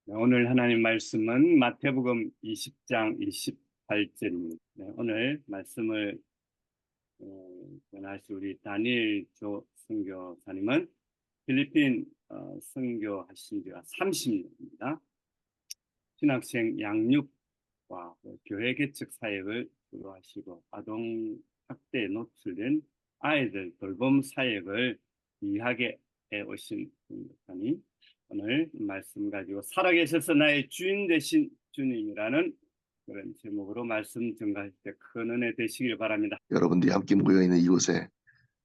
네, 오늘 하나님 말씀은 마태복음 20장 28절입니다. 오늘 말씀을 전하실 우리 다니엘 조 선교사님은 필리핀 선교하신 지가 30년입니다. 신학생 양육과 교회 개척 사역을 주로 하시고 아동 학대에 노출된 아이들 돌봄 사역을 귀하게 해오신 선교사님, 오늘 말씀 가지고 살아계셔서 나의 주인 되신 주님이라는 그런 제목으로 말씀 전가할 때 큰 은혜 되시길 바랍니다. 여러분들이 함께 모여있는 이곳에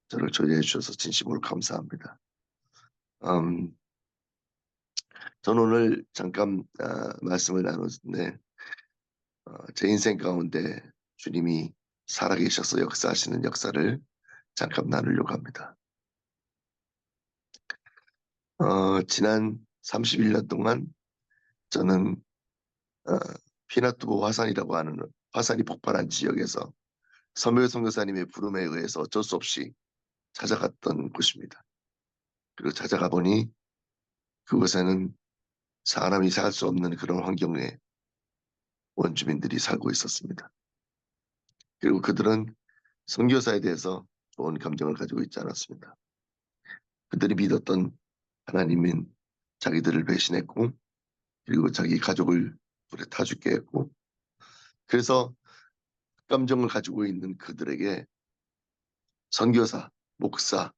저를 초대해 주셔서 진심으로 감사합니다. 저는 오늘 잠깐 말씀을 나눴는데 제 인생 가운데 주님이 살아계셔서 역사하시는 역사를 잠깐 나누려고 합니다. 지난 31년 동안 저는 어, 피나투보 화산이라고 하는 화산이 폭발한 지역에서 서묘 선교사님의 부름에 의해서 어쩔 수 없이 찾아갔던 곳입니다. 그리고 찾아가 보니 그곳에는 사람이 살 수 없는 그런 환경에 원주민들이 살고 있었습니다. 그리고 그들은 선교사에 대해서 좋은 감정을 가지고 있지 않았습니다. 그들이 믿었던 하나님은 자기들을 배신했고, 그리고 자기 가족을 불에 타 죽게 했고, 그래서 감정을 가지고 있는 그들에게 선교사, 목사,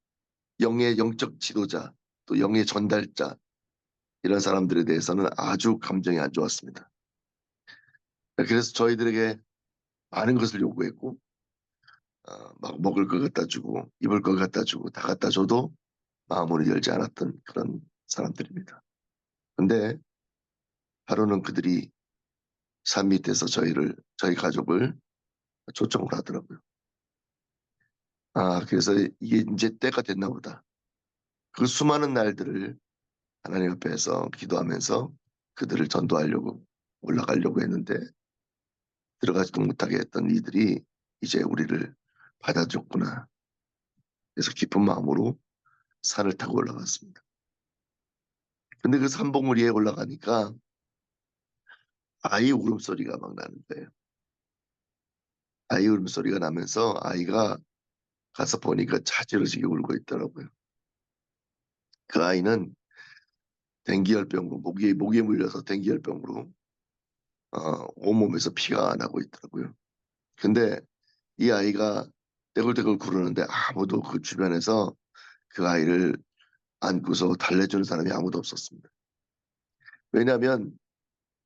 영의 영적 지도자, 또 영의 전달자, 이런 사람들에 대해서는 아주 감정이 안 좋았습니다. 그래서 저희들에게 많은 것을 요구했고, 막 먹을 것 갖다 주고 입을 것 갖다 주고 다 갖다 줘도 마음을 열지 않았던 그런 사람들입니다. 근데 하루는 그들이 산 밑에서 저희 가족을 초청을 하더라고요. 그래서 이게 이제 때가 됐나 보다. 그 수많은 날들을 하나님 앞에서 기도하면서 그들을 전도하려고 올라가려고 했는데 들어가지도 못하게 했던 이들이 이제 우리를 받아줬구나. 그래서 기쁜 마음으로 산을 타고 올라갔습니다. 근데 그 산봉우리에 올라가니까 아이 울음소리가 막 나는 거예요. 아이 울음소리가 나면서 아이가 가서 보니까 자지러지게 울고 있더라고요. 그 아이는 dengu열병으로 목에 물려서 dengu열병으로 온몸에서 피가 나고 있더라고요. 근데 이 아이가 떼굴떼굴 구르는데 아무도 그 주변에서 그 아이를 안고서 달래주는 사람이 아무도 없었습니다. 왜냐하면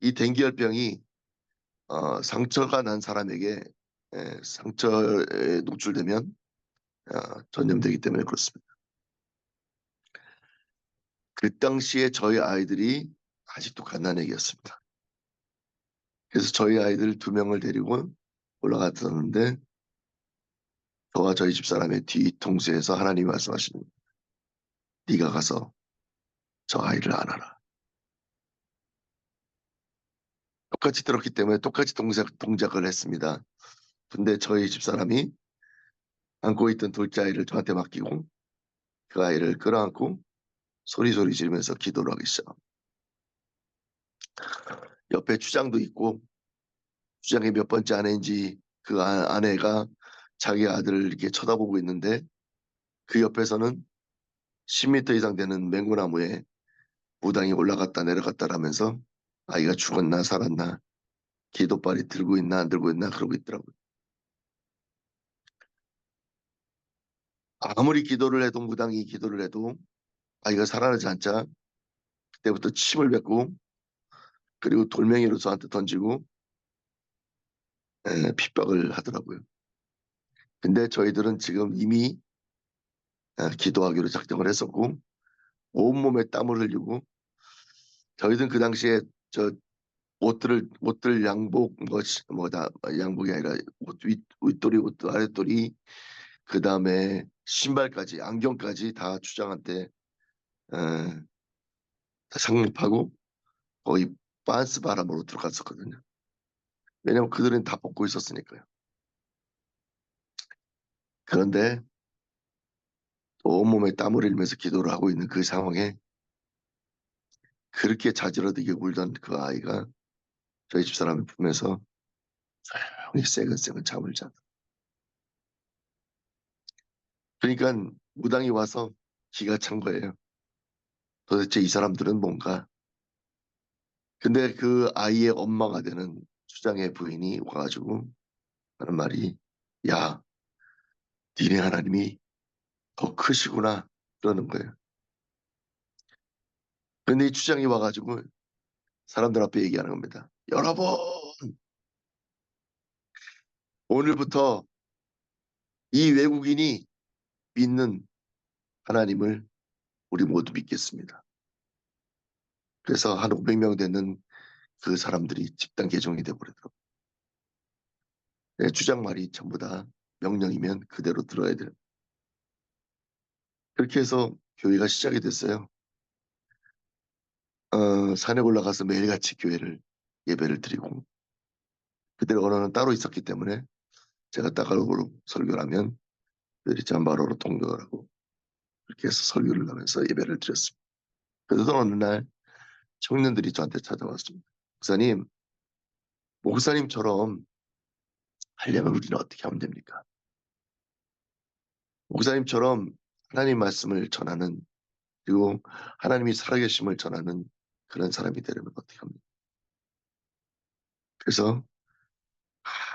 이 dengu열병이 상처가 난 사람에게 상처에 노출되면 전염되기 때문에 그렇습니다. 그 당시에 저희 아이들이 아직도 갓난아기였습니다. 그래서 저희 아이들 두 명을 데리고 올라갔었는데 저와 저희 집사람의 뒤통수에서 하나님이 말씀하시는 거예요. 네가 가서 저 아이를 안아라. 똑같이 들었기 때문에 똑같이 동작을 했습니다. 근데 저희 집사람이 안고 있던 둘째 아이를 저한테 맡기고 그 아이를 끌어안고 소리소리 지르면서 기도를 하기 시작합니다. 옆에 주장도 있고 주장이 몇 번째 아내인지 그 아내가 자기 아들을 이렇게 쳐다보고 있는데 그 옆에서는 10m 이상 되는 맹구나무에 무당이 올라갔다 내려갔다 하면서 아이가 죽었나 살았나 기도발이 들고 있나 안 들고 있나 그러고 있더라고요. 아무리 기도를 해도 무당이 기도를 해도 아이가 살아나지 않자 그때부터 침을 뱉고 그리고 돌멩이로 저한테 던지고 핍박을 하더라고요. 근데 저희들은 지금 이미 기도하기로 작정을 했었고 온몸에 땀을 흘리고 저희들은 그 당시에 저 옷들 양복 뭐다 양복이 아니라 옷 윗돌이 옷 아랫돌이 그 다음에 신발까지 안경까지 다 추장한테 어, 다 상립하고 거의 빤스 바람으로 들어갔었거든요. 왜냐면 그들은 다 벗고 있었으니까요. 그런데 온몸에 땀을 흘리면서 기도를 하고 있는 그 상황에 그렇게 자지러지게 울던 그 아이가 저희 집사람을 품에서 조용히 새근새근 잠을 자다. 그러니까 무당이 와서 기가 찬 거예요. 도대체 이 사람들은 뭔가. 근데 그 아이의 엄마가 되는 수장의 부인이 와가지고 하는 말이, 야, 니네 하나님이 더 크시구나, 그러는 거예요. 근데 이 추장이 와가지고 사람들 앞에 얘기하는 겁니다. 여러분, 오늘부터 이 외국인이 믿는 하나님을 우리 모두 믿겠습니다. 그래서 한 500명 되는 그 사람들이 집단 개종이 돼버리더라고요. 네, 주장 말이 전부 다 명령이면 그대로 들어야 돼요. 그렇게 해서 교회가 시작이 됐어요. 산에 올라가서 매일같이 교회를 예배를 드리고, 그때 언어는 따로 있었기 때문에 제가 따갈로그로 설교를 하면 그들이 잠바로로 통역을 하고, 그렇게 해서 설교를 하면서 예배를 드렸습니다. 그래서 어느 날 청년들이 저한테 찾아왔습니다. 목사님처럼 하려면 우리는 어떻게 하면 됩니까? 목사님처럼 하나님 말씀을 전하는, 그리고 하나님이 살아계심을 전하는 그런 사람이 되려면 어떻게 합니까? 그래서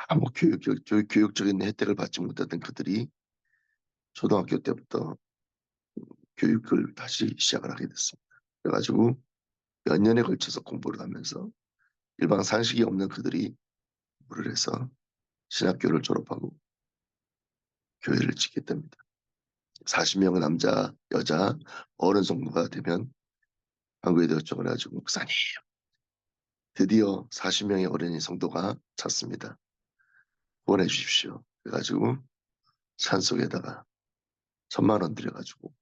아무 교육적인 혜택을 받지 못했던 그들이 초등학교 때부터 교육을 다시 시작을 하게 됐습니다. 그래가지고 몇 년에 걸쳐서 공부를 하면서 일반 상식이 없는 그들이 공부를 해서 신학교를 졸업하고 교회를 짓게 됩니다. 40명 남자, 여자, 어른 성도가 되면 한국에도 요청을 해가지고, 목사님, 드디어 40명의 어린이 성도가 찼습니다. 후원해 주십시오. 그래가지고 산속에다가 1,000만 원 들여가지고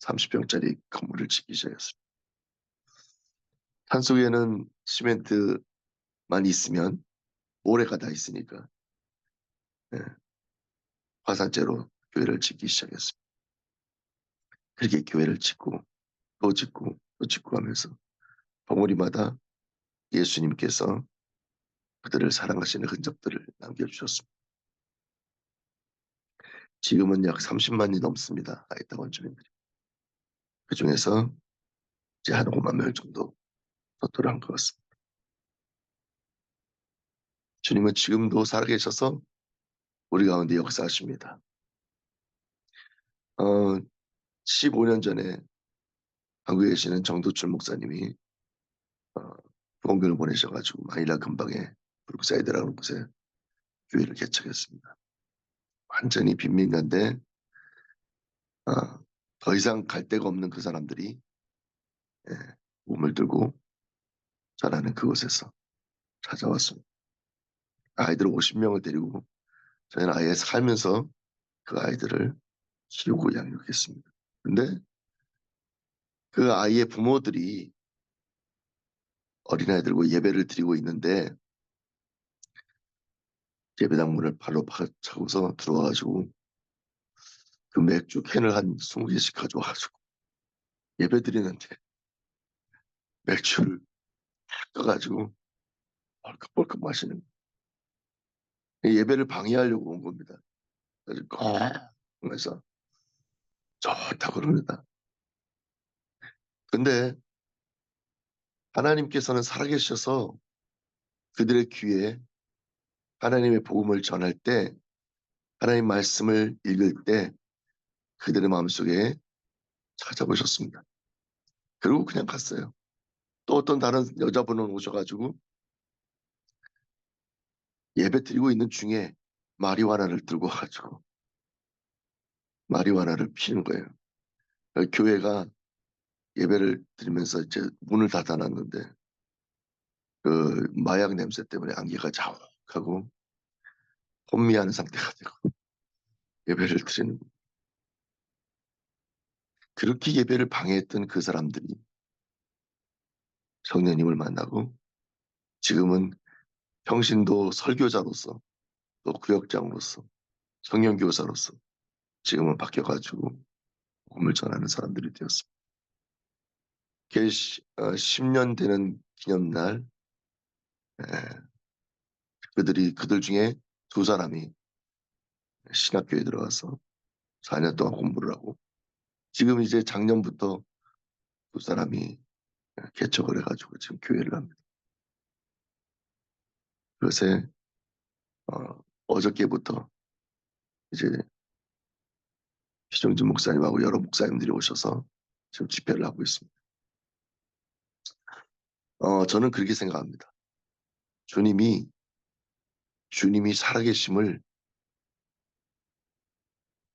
30평짜리 건물을 짓기 시작했습니다. 산속에는 시멘트만 있으면 모래가 다 있으니까, 예, 화산재로 교회를 짓기 시작했습니다. 그렇게 교회를 짓고 또 짓고 또 짓고 하면서 벙어리마다 예수님께서 그들을 사랑하시는 흔적들을 남겨주셨습니다. 지금은 약 30만이 넘습니다. 아이타 원주민들이. 그 중에서 이제 한 5만 명 정도 도토를 한 것 같습니다. 주님은 지금도 살아계셔서 우리 가운데 역사하십니다. 15년 전에 한국에 계시는 정도출 목사님이 어, 후원금을 보내셔가지고 마닐라 근방에 브룩사이드라는 곳에 교회를 개척했습니다. 완전히 빈민가인데 어, 더 이상 갈 데가 없는 그 사람들이, 예, 몸을 들고 자라는 그곳에서 찾아왔습니다. 아이들 50명을 데리고 저희는 아예 살면서 그 아이들을 키우고 양육했습니다. 근데 그 아이의 부모들이 어린아이들과 예배를 드리고 있는데 예배당 문을 발로 차고서 들어와가지고 그 맥주 캔을 한 20개씩 가져와가지고 예배 드리는데 맥주를 떠가지고 벌컥벌컥 마시는 거예요. 예배를 방해하려고 온 겁니다. 그래서 하면서 좋다고 그럽니다. 근데 하나님께서는 살아계셔서 그들의 귀에 하나님의 복음을 전할 때, 하나님 말씀을 읽을 때 그들의 마음속에 찾아보셨습니다. 그리고 그냥 갔어요. 또 어떤 다른 여자분은 오셔가지고 예배 드리고 있는 중에 마리화나를 들고 와가지고 마리화나를 피는 거예요. 교회가 예배를 드리면서 이제 문을 닫아놨는데 그 마약 냄새 때문에 안개가 자욱하고 혼미하는 상태가 되고 예배를 드리는, 그렇게 예배를 방해했던 그 사람들이 성령님을 만나고 지금은 평신도 설교자로서 또 구역장으로서 성령교사로서 지금은 바뀌어가지고 복음을 전하는 사람들이 되었습니다. 개시 10년 되는 기념날, 그들 중에 두 사람이 신학교에 들어가서 4년 동안 공부를 하고, 지금 이제 작년부터 두 사람이 개척을 해가지고 지금 교회를 합니다. 그것에 어저께부터 이제 피정진 목사님하고 여러 목사님들이 오셔서 지금 집회를 하고 있습니다. 저는 그렇게 생각합니다. 주님이 살아계심을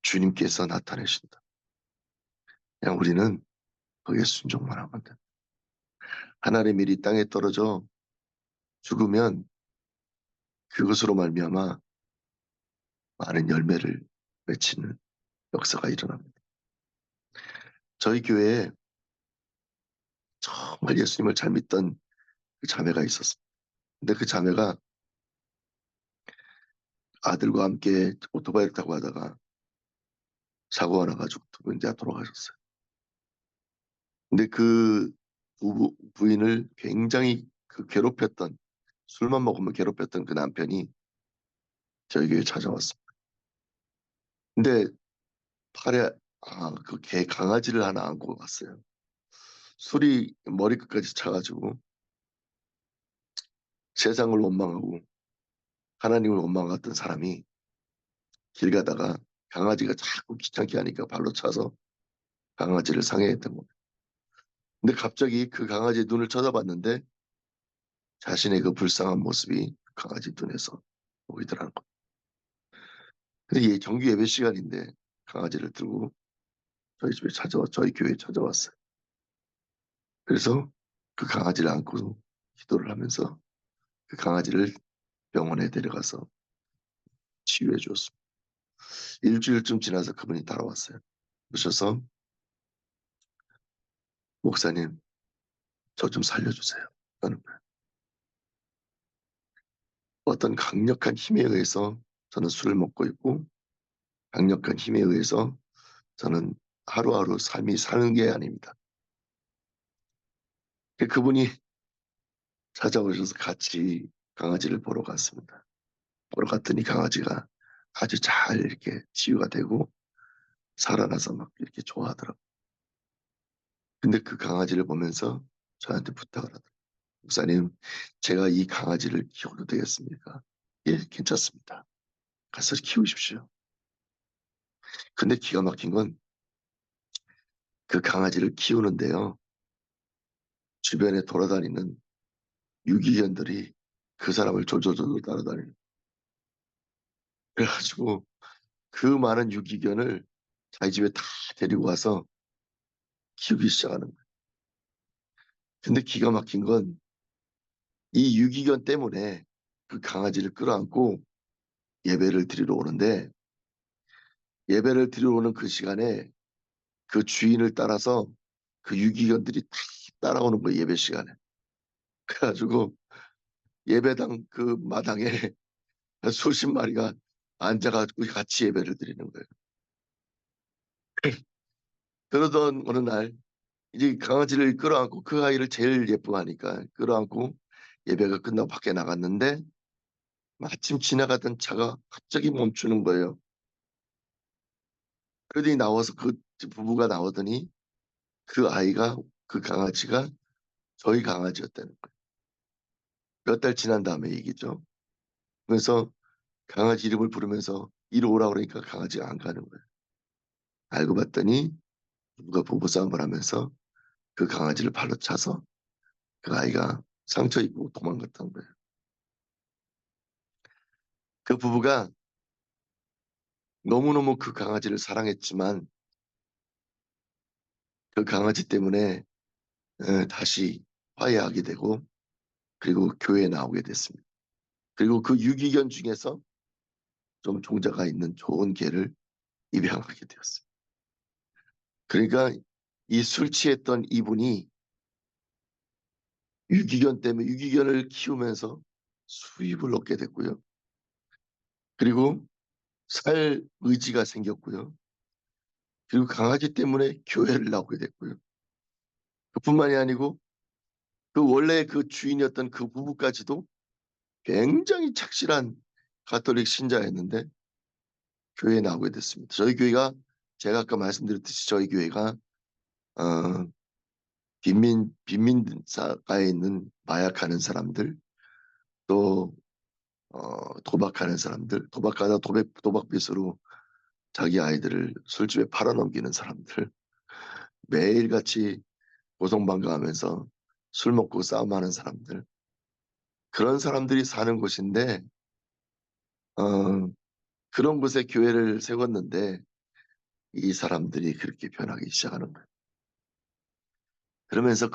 주님께서 나타내신다. 그냥 우리는 거기에 순종만 하면 돼. 하나님의 일이 땅에 떨어져 죽으면 그것으로 말미암아 많은 열매를 맺히는 역사가 일어납니다. 저희 교회에 정말 예수님을 잘 믿던 그 자매가 있었어요. 근데 그 자매가 아들과 함께 오토바이를 타고 가다가 사고가 나가지고 두 분이 다 돌아가셨어요. 근데 그 부인을 굉장히 괴롭혔던, 술만 먹으면 괴롭혔던 그 남편이 저희 교회에 찾아왔습니다. 근데 팔에 그 개 강아지를 하나 안고 갔어요. 술이 머리끝까지 차가지고 세상을 원망하고 하나님을 원망했던 사람이 길 가다가 강아지가 자꾸 귀찮게 하니까 발로 차서 강아지를 상해했던 겁니다. 근데 갑자기 그 강아지 눈을 쳐다봤는데 자신의 그 불쌍한 모습이 강아지 눈에서 보이더라는 거예요. 근데 정규 예배 시간인데 강아지를 들고 저희 교회에 찾아왔어요. 그래서 그 강아지를 안고 기도를 하면서 그 강아지를 병원에 데려가서 치유해 주었습니다. 일주일쯤 지나서 그분이 따라왔어요. 오셔서 목사님, 저 좀 살려주세요. 하는 거예요. 어떤 강력한 힘에 의해서 저는 술을 먹고 있고 강력한 힘에 의해서 저는 하루하루 삶이 사는 게 아닙니다. 그분이 찾아오셔서 같이 강아지를 보러 갔습니다. 보러 갔더니 강아지가 아주 잘 이렇게 치유가 되고 살아나서 막 이렇게 좋아하더라고요. 근데 그 강아지를 보면서 저한테 부탁을 하더라고요. 목사님, 제가 이 강아지를 키워도 되겠습니까? 예, 괜찮습니다. 가서 키우십시오. 근데 기가 막힌 건 그 강아지를 키우는데요. 주변에 돌아다니는 유기견들이 그 사람을 졸졸졸 따라다니는. 그래가지고 그 많은 유기견을 자기 집에 다 데리고 와서 키우기 시작하는 거예요. 근데 기가 막힌 건 이 유기견 때문에 그 강아지를 끌어안고 예배를 드리러 오는데 예배를 드리러 오는 그 시간에 그 주인을 따라서 그 유기견들이 다 따라오는 거예요. 예배 시간에. 그래가지고 예배당 그 마당에 수십 마리가 앉아가지고 같이 예배를 드리는 거예요. 그러던 어느 날 이제 강아지를 끌어안고 그 아이를 제일 예뻐하니까 끌어안고 예배가 끝나고 밖에 나갔는데 마침 지나가던 차가 갑자기 멈추는 거예요. 그러더니 나와서 그 부부가 나오더니 그 아이가 그 강아지가 저희 강아지였다는 거예요. 몇 달 지난 다음에 얘기죠. 그래서 강아지 이름을 부르면서 이리 오라 그러니까 강아지가 안 가는 거예요. 알고 봤더니 부부가 부부싸움을 하면서 그 강아지를 발로 차서 그 아이가 상처 입고 도망갔던 거예요. 그 부부가 너무너무 그 강아지를 사랑했지만 그 강아지 때문에 다시 화해하게 되고 그리고 교회에 나오게 됐습니다. 그리고 그 유기견 중에서 좀 종자가 있는 좋은 개를 입양하게 되었습니다. 그러니까 이 술 취했던 이분이 유기견 때문에 유기견을 키우면서 수입을 얻게 됐고요. 그리고 살 의지가 생겼고요. 그리고 강아지 때문에 교회를 나오게 됐고요. 그뿐만이 아니고 그 원래 그 주인이었던 그 부부까지도 굉장히 착실한 가톨릭 신자였는데 교회에 나오게 됐습니다. 저희 교회가 제가 아까 말씀드렸듯이 저희 교회가 어, 빈민가에 있는 마약하는 사람들 또 도박하는 사람들 도박하다 도박빚으로 자기 아이들을 술집에 팔아넘기는 사람들 매일같이 고성방가하면서 술 먹고 싸움하는 사람들 그런 사람들이 사는 곳인데 어, 그런 곳에 교회를 세웠는데 이 사람들이 그렇게 변하기 시작하는 거예요. 그러면서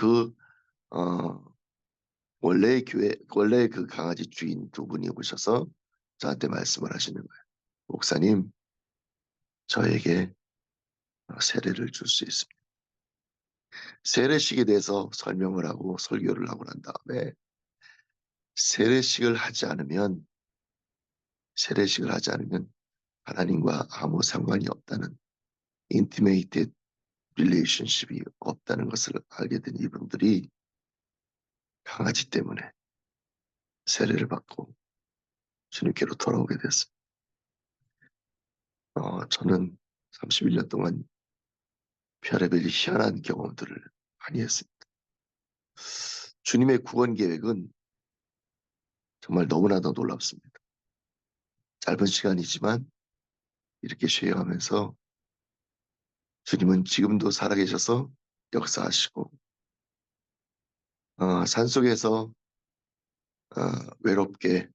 어, 원래 그 강아지 주인 두 분이 오셔서 저한테 말씀을 하시는 거예요. 목사님, 저에게 세례를 줄 수 있습니다. 세례식에 대해서 설명을 하고 설교를 하고 난 다음에 세례식을 하지 않으면 세례식을 하지 않으면 하나님과 아무 상관이 없다는 인티메이티드 릴레이션십이 없다는 것을 알게 된 이분들이 강아지 때문에 세례를 받고 주님께로 돌아오게 됐습니다. 저는 31년 동안 별의별 희한한 경험들을 많이 했습니다. 주님의 구원 계획은 정말 너무나도 놀랍습니다. 짧은 시간이지만 이렇게 쉐어하면서 주님은 지금도 살아계셔서 역사하시고 산속에서 외롭게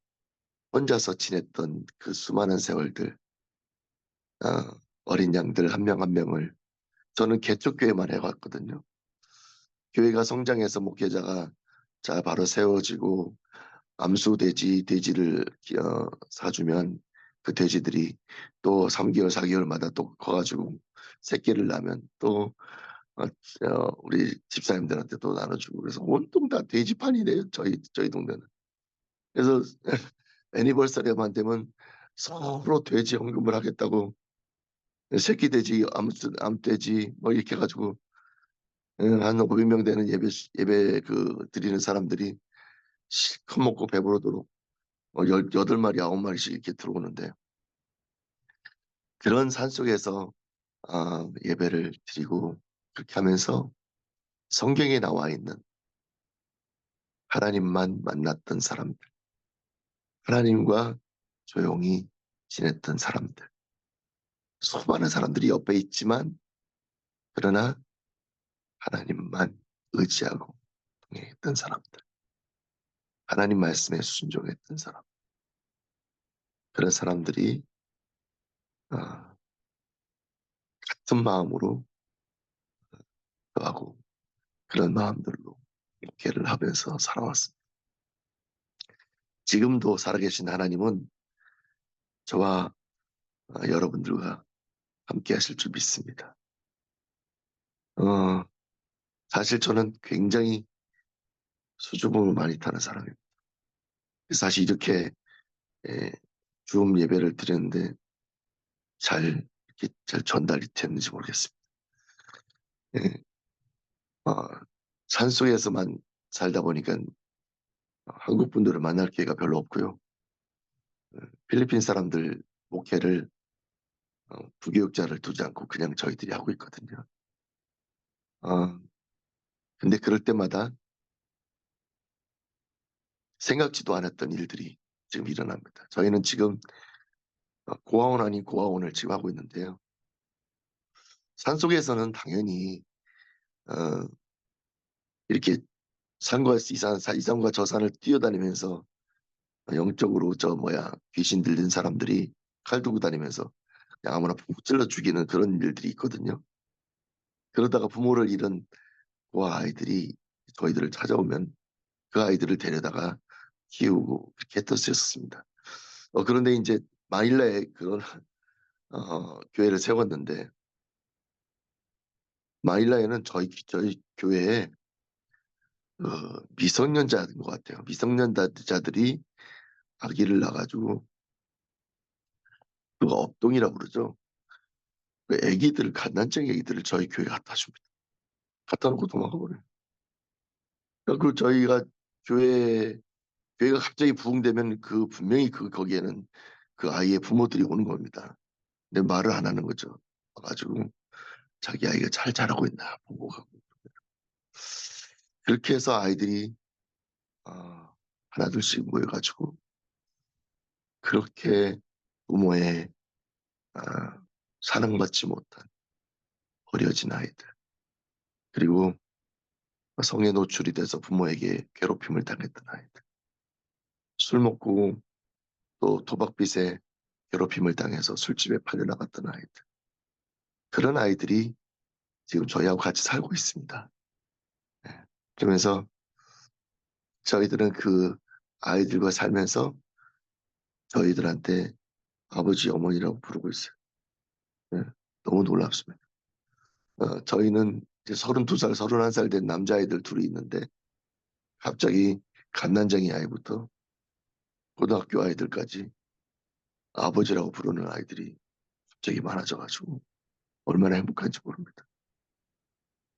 혼자서 지냈던 그 수많은 세월들 어린 양들 한 명 한 명을 저는 개척교회만 해왔거든요. 교회가 성장해서 목회자가 자 바로 세워지고 돼지를 사주면 그 돼지들이 또 3개월 4개월마다 또 커가지고 새끼를 낳으면 또 우리 집사님들한테 또 나눠주고 그래서 온통 다 돼지판이래요. 저희 동네는. 그래서 애니버서리만 되면 서로 돼지 헌금을 하겠다고 새끼 돼지 암돼지 뭐 이렇게 해가지고 한 500명 되는 예배 그 드리는 사람들이 실컷 먹고 배부르도록 8마리 9마리씩 이렇게 들어오는데 그런 산속에서 예배를 드리고 그렇게 하면서 성경에 나와 있는 하나님만 만났던 사람들 하나님과 조용히 지냈던 사람들 수많은 사람들이 옆에 있지만 그러나 하나님만 의지하고 동행했던 사람들 하나님 말씀에 순종했던 사람 그런 사람들이 어, 같은 마음으로 하고 그런 마음들로 목회를 하면서 살아왔습니다. 지금도 살아계신 하나님은 저와 여러분들과 함께 하실 줄 믿습니다. 어, 사실 저는 굉장히 수줍음을 많이 타는 사람입니다. 사실 이렇게 예, 줌 예배를 드렸는데 이렇게 잘 전달이 됐는지 모르겠습니다. 예, 어, 산속에서만 살다 보니까 한국 분들을 만날 기회가 별로 없고요. 필리핀 사람들 목회를 부교육자를 두지 않고 그냥 저희들이 하고 있거든요. 어, 근데 그럴 때마다 생각지도 않았던 일들이 지금 일어납니다. 저희는 지금 고아원 아닌 고아원을 지금 하고 있는데요. 산속에서는 당연히 어, 이렇게 이산과 저산을 뛰어다니면서 영적으로 귀신 들린 사람들이 칼 들고 다니면서 그냥 아무나 푹 찔러 죽이는 그런 일들이 있거든요. 그러다가 부모를 잃은 고아 아이들이 저희들을 찾아오면 그 아이들을 데려다가 키우고 그렇게 했었습니다. 그런데 이제 마닐라에 그런 교회를 세웠는데 마닐라에는 저희 교회에 미성년자인 것 같아요. 미성년자들이 아기를 낳아가지고 그거 업동이라고 그러죠. 갓난쟁이 애기들을 저희 교회에 갖다 줍니다. 갖다 놓고 도망가 버려요. 그 저희가 교회가 갑자기 부흥되면 그 분명히 거기에는 그 아이의 부모들이 오는 겁니다. 근데 말을 안 하는 거죠. 와가지고 자기 아이가 잘 자라고 있나 보고 가고. 그렇게 해서 아이들이 하나둘씩 모여가지고 그렇게 부모의 아, 사랑받지 못한 버려진 아이들, 그리고 성에 노출이 돼서 부모에게 괴롭힘을 당했던 아이들, 술 먹고 또 도박빚에 괴롭힘을 당해서 술집에 팔려나갔던 아이들, 그런 아이들이 지금 저희하고 같이 살고 있습니다. 네. 그러면서 저희들은 그 아이들과 살면서 저희들한테 아버지, 어머니라고 부르고 있어요. 네. 너무 놀랍습니다. 저희는 이제 32살, 31살 된 남자아이들 둘이 있는데 갑자기 갓난쟁이 아이부터 고등학교 아이들까지 아버지라고 부르는 아이들이 갑자기 많아져가지고 얼마나 행복한지 모릅니다.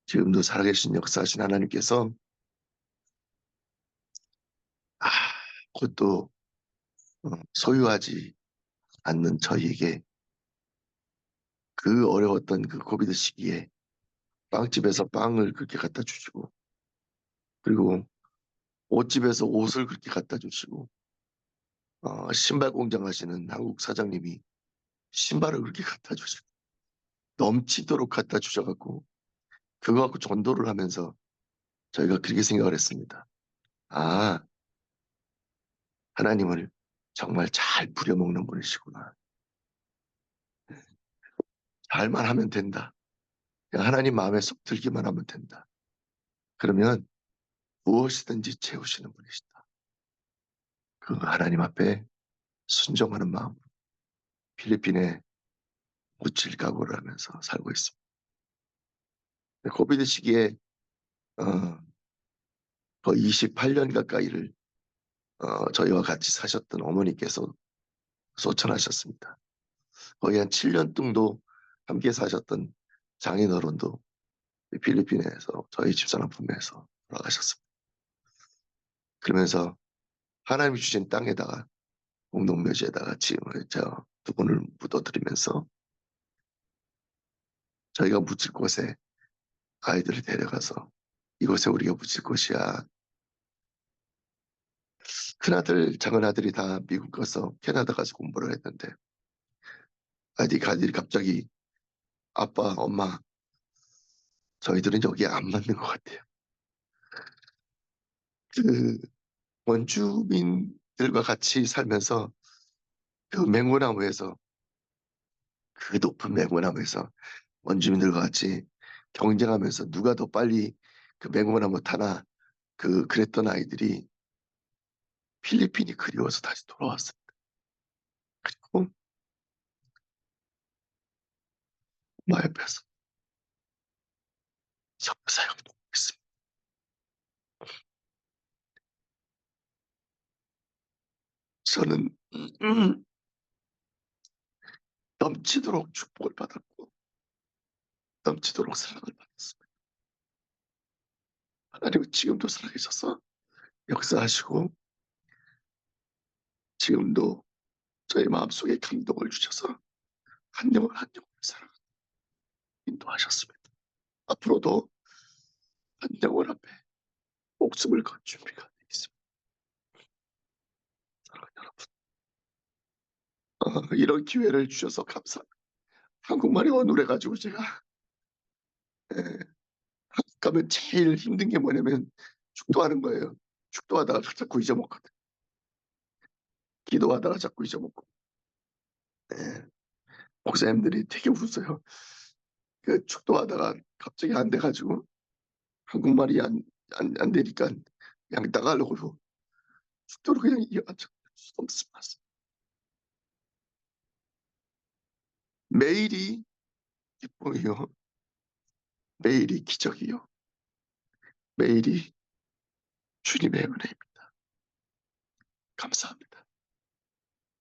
지금도 살아계신 역사하신 하나님께서 아, 그것도 소유하지 않는 저희에게 그 어려웠던 그 코비드 시기에 빵집에서 빵을 그렇게 갖다 주시고, 그리고 옷집에서 옷을 그렇게 갖다 주시고, 신발 공장 하시는 한국 사장님이 신발을 그렇게 갖다 주시고 넘치도록 갖다 주셔갖고 그거 갖고 전도를 하면서 저희가 그렇게 생각을 했습니다. 아, 하나님을 정말 잘 부려먹는 분이시구나. 잘만 하면 된다. 그냥 하나님 마음에 쏙 들기만 하면 된다. 그러면 무엇이든지 채우시는 분이시다. 그 하나님 앞에 순종하는 마음, 필리핀에 묻힐 각오를 하면서 살고 있습니다. 코비드 시기에 어, 거의 28년 가까이를 저희와 같이 사셨던 어머니께서 소천하셨습니다. 거의 한 7년 정도 함께 사셨던 장인어른도 필리핀에서 저희 집사람 품에서 돌아가셨습니다. 그러면서 하나님이 주신 땅에다가 공동묘지에다가 지금을 두 분을 묻어드리면서 저희가 묻힐 곳에 아이들을 데려가서 이곳에 우리가 묻힐 곳이야. 큰아들, 작은아들이 다 미국 가서 캐나다 가서 공부를 했는데 아이들이 갑자기 아빠, 엄마, 저희들은 여기에 안 맞는 것 같아요. 그 원주민들과 같이 살면서 그 맹고나무에서 그 높은 맹고나무에서 원주민들과 같이 경쟁하면서 누가 더 빨리 그 맹고나무 타나 그랬던 아이들이 필리핀이 그리워서 다시 돌아왔어요. 그리고 엄마 옆에서 사역도 했습니다. 저는 넘치도록 축복을 받았고 넘치도록 사랑을 받았습니다. 하나님은 지금도 살아계셔서 역사하시고 지금도 저희 마음속에 감동을 주셔서 한 영혼 한 영혼을 사랑 인도하셨습니다. 앞으로도 한 영혼 앞에 목숨을 걸 준비가 되어 있습니다. 사랑하는 여러분, 이런 기회를 주셔서 감사합니다. 한국말이 어눌해가지고 제가 예, 한국 가면 제일 힘든 게 뭐냐면 축도하는 거예요. 축도하다가 자꾸 잊어먹거든. 기도하다가 자꾸 잊어먹고. 예, 목사님들이 되게 웃어요. 그 축도하다가 갑자기 안 돼가지고 한국말이 안 되니까 그냥 나가려고 축도를 그냥 이어가지고 수 없습니다. 매일이 기쁨이요. 매일이 기적이요. 매일이 주님의 은혜입니다. 감사합니다.